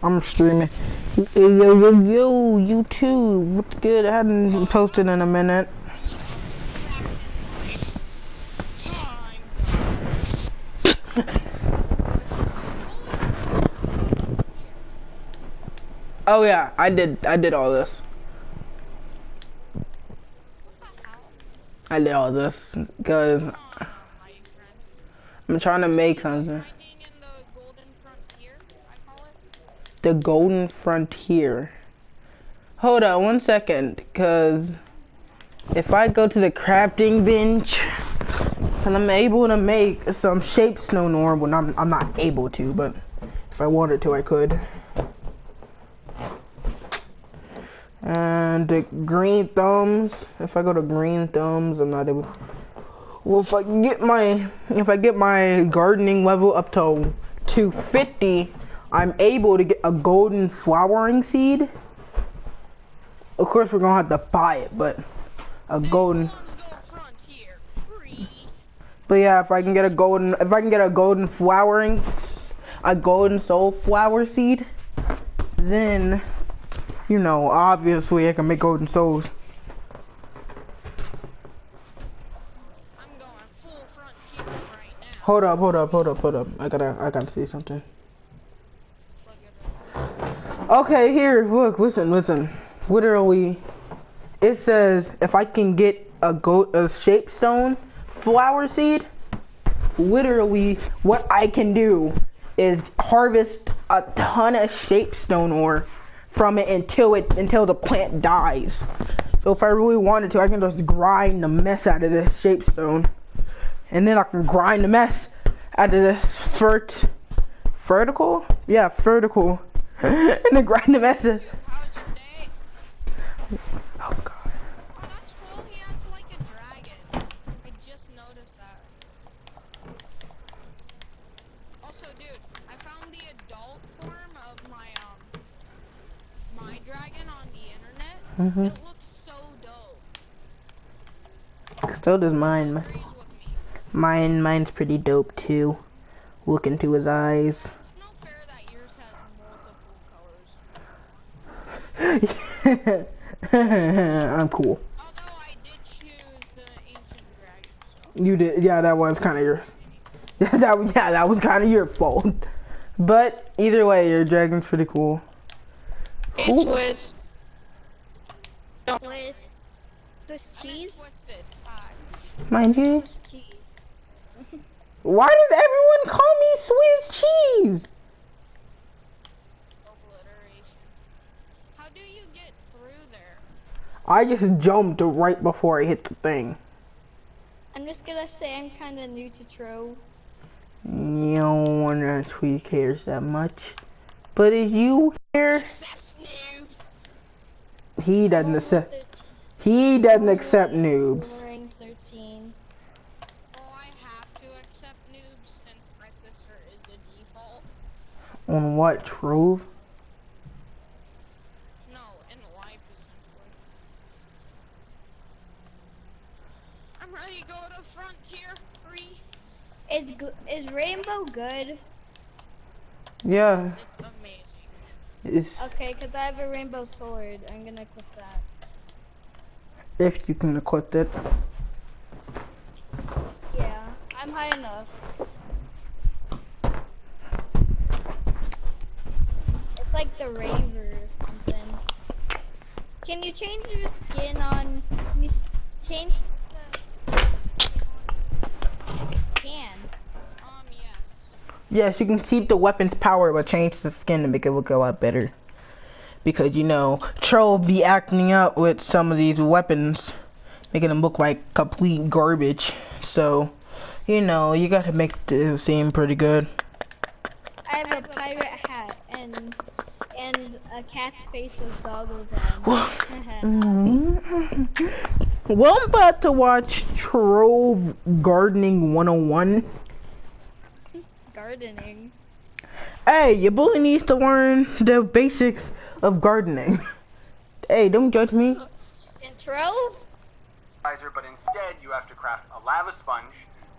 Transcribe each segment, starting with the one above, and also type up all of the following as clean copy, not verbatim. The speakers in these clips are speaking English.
I'm streaming. Yo, YouTube. What's good? I hadn't posted in a minute. Oh yeah, I did all this. I did all this because I'm trying to make something. The Golden Frontier. Hold on 1 second, cause if I go to the crafting bench and I'm able to make some shapestone ore, when I'm not able to, but if I wanted to, I could. And the green thumbs. If I go to green thumbs, I'm not able. Well, if I get my gardening level up to 250, I'm able to get a golden flowering seed. Of course, we're gonna have to buy it, but a golden. But yeah, if I can get a golden flowering, a golden soul flower seed, then, you know, obviously I can make golden souls. I'm going full frontier right now. Hold up. I gotta see something. Okay, here, look, listen. Literally, it says if I can get a shapestone flower seed, literally what I can do is harvest a ton of shapestone ore from it until the plant dies. So if I really wanted to, I can just grind the mess out of this shapestone, and then I can grind the mess out of this vertical, and then grind the mess. How's your day? Oh god. Oh, that's cool. He has like a dragon. I just noticed that. Also, dude, I found the adult form of my dragon on the internet. It looks so dope. So does mine. Mine's pretty dope too. Look into his eyes. It's not fair that yours has multiple colors. I'm cool. Although I did choose the ancient dragon, so. You did, yeah. That was kind of your. that was kind of your fault. But either way, your dragon's pretty cool. Hey, Swiss. Swiss cheese? Mind you. Swiss cheese. Why does everyone call me Swiss cheese? Obliteration. How do you get through there? I just jumped right before I hit the thing. I'm just gonna say I'm kinda new to Tro. No one actually cares that much. But is you here? Except noobs. He doesn't accept. He doesn't accept noobs. Rank 13. Well, I have to accept noobs since my sister is a default. On what, Trove? No, in life, essentially. I'm ready to go to Frontier 3. Is Rainbow good? Yeah. It's amazing. It's Okay, cause I have a Rainbow Sword. I'm gonna equip that. if you can equip it. Yeah, I'm high enough. It's like the Raver or something. Can you change your skin on? Can you change the can? Yes. Yes, you can keep the weapon's power, but change the skin to make it look a lot better. Because, you know, Troll be acting up with some of these weapons, making them look like complete garbage. So, you know, you gotta make it seem pretty good. I have a pirate hat and a cat's face with goggles on. Well, I'm about to watch Trove Gardening 101. Gardening. Hey, your bully needs to learn the basics of gardening. Hey, don't judge me. Intro? But instead you have to craft a lava sponge,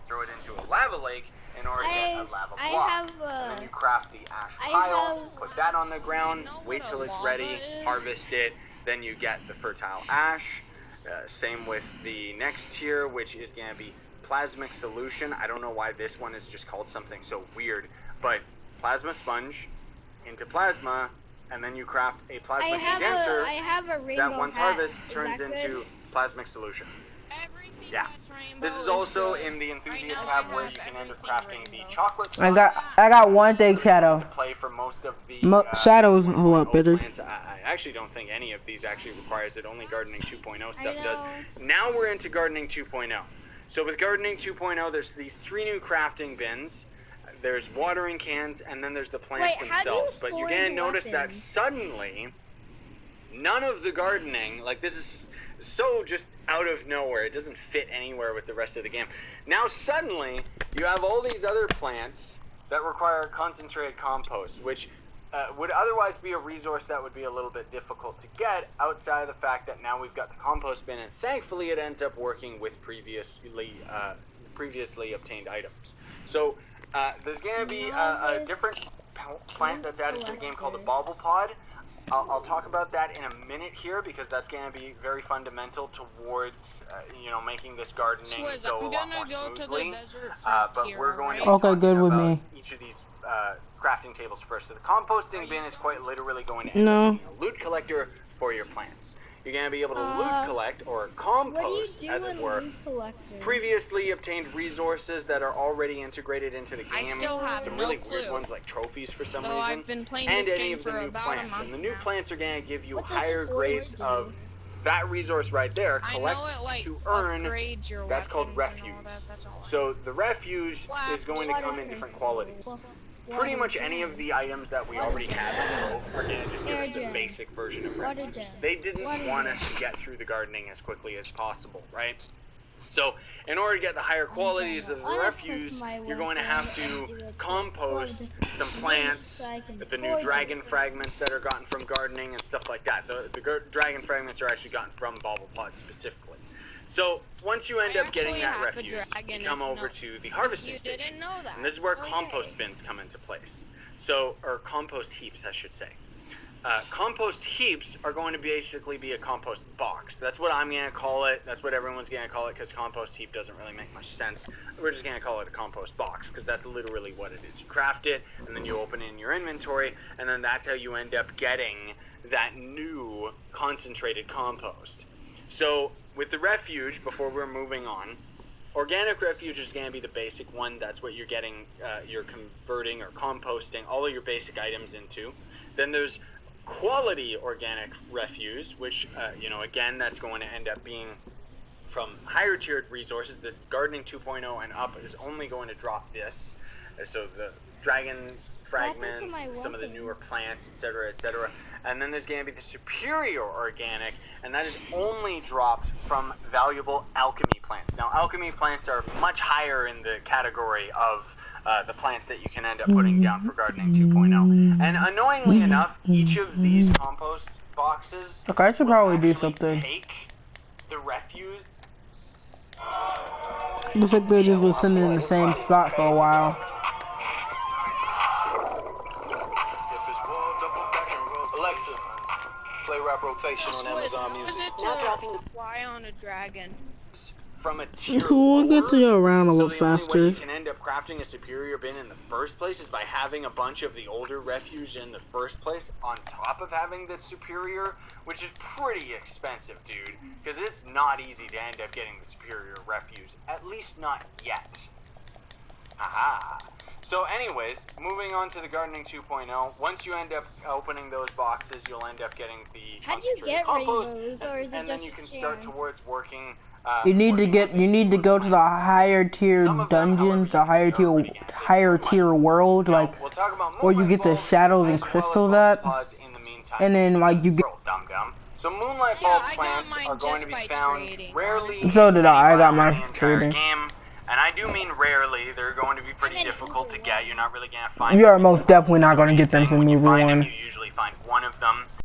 throw it into a lava lake, in order to get a lava block. I have, and then you craft the ash I pile, have- put that on the ground, You know wait what till a it's lava ready, is? harvest it, then you get the fertile ash. Same with the next tier, which is going to be plasmic solution. I don't know why this one is just called something so weird, but plasma sponge into plasma, and then you craft a plasma condenser I have a rainbow that once hat. harvest Is turns that good? into plasmic solution. Everything Yeah. that's rainbow This is also good. in the enthusiast Right now tab I where have you can end up everything crafting the rainbow. chocolate I stuff. got one thing, Shadow. To play for most of the Shadows a lot better. plants. I actually don't think any of these actually requires it. Only gardening 2.0 stuff I does. know. Now we're into gardening 2.0. So with gardening 2.0, there's these 3 new crafting bins. There's watering cans, and then there's the plants Wait, how do you themselves. But you're gonna forge notice that weapons? suddenly, none of the gardening, like this is so just out of nowhere. It doesn't fit anywhere with the rest of the game. Now suddenly, you have all these other plants that require concentrated compost, which would otherwise be a resource that would be a little bit difficult to get outside of the fact that now we've got the compost bin, and thankfully it ends up working with previously obtained items. So there's going to be a different plant that's added to the game called the bauble pod. I'll talk about that in a minute here because that's going to be very fundamental towards making this gardening Swizz, go I'm a lot gonna more go to the smoothly. desert But frontier, we're going to be alright? Okay, talking good with about me. each of these crafting tables first. So the composting Are bin you is quite going? literally going to end No. up being a loot collector for your plants. You're going to be able to loot collect or What do you compost, do as it in were, Loot Collector? previously obtained resources that are already integrated into the game. I still have Some no really clue. weird ones like trophies for some Though reason. I've been playing And this any game of the for new about a plants. month And the new now. plants are going to give you What does higher sword grades do? of that resource right there. I Collect know it like to earn. upgrades your That's called weapons and all refuse. that, that's all I know. So the refuge is going to come in different qualities. Pretty much any of the items that we already have in Grove are going to just give us the HeroJordan. basic version of Water refuse. gem. They didn't Water want gem. us to get through the gardening as quickly as possible, right? So in order to get the higher qualities of the I'll refuse, equip my you're going to have weapon and do to it compost with some this plants, so I can the new forge dragon it. fragments that are gotten from gardening and stuff like that. The dragon fragments are actually gotten from bauble pods specifically. So once you end I up getting actually that have a refuse, dragon you come if over no- to the if harvesting you station. didn't know that. And this is where So compost yay. bins come into place. So, or compost heaps, I should say. Compost heaps are going to basically be a compost box. That's what I'm going to call it. That's what everyone's going to call it because compost heap doesn't really make much sense. We're just going to call it a compost box because that's literally what it is. You craft it, and then you open it in your inventory, and then that's how you end up getting that new concentrated compost. So, with the refuge, before we're moving on, organic refuge is going to be the basic one. That's what you're getting, you're converting or composting all of your basic items into. Then there's quality organic refuse, which, again, that's going to end up being from higher tiered resources. This gardening 2.0 and up is only going to drop this. So the dragon fragments, some of the newer plants, etc., etc. And then there's going to be the superior organic, and that is only dropped from valuable alchemy plants. Now, alchemy plants are much higher in the category of the plants that you can end up putting down for gardening 2.0. And annoyingly enough, each of these compost boxes Okay, I should will probably do actually something. take the refuse. Looks like they just was sitting in the same spot for a while. Alexa, play rap rotation on Amazon Music. How is it to fly on a dragon? From a tier Cool, get to lower. go around a So little the only way faster. you can end up crafting a superior bin in the first place is by having a bunch of the older refuse in the first place on top of having the superior, which is pretty expensive, dude. Because it's not easy to end up getting the superior refuse, at least not yet. Aha. So anyways, moving on to the gardening 2.0, once you end up opening those boxes, you'll end up getting the How do you concentrated get compost, rainbows, or is it and then just you can start chance? towards working. You need to go to the higher tier Some of them, however, dungeons, you the can higher see are tier already gonna take money. world, Now, like, we'll talk about or you moonlight get the bulbs shadows and as well as crystals bulb at, pods in the meantime. and then like you get. Little dum-dum. So moonlight Yeah, bulb I got plants mine are going just to be by found trading, rarely. honestly. So did I. I got anywhere mine in the entire trading. game. And I do mean rarely. They're going to be pretty And then difficult to either get. one. You're not really going to find. You are them most definitely not going to get them everything. from When you either find them, one. you usually find one of them.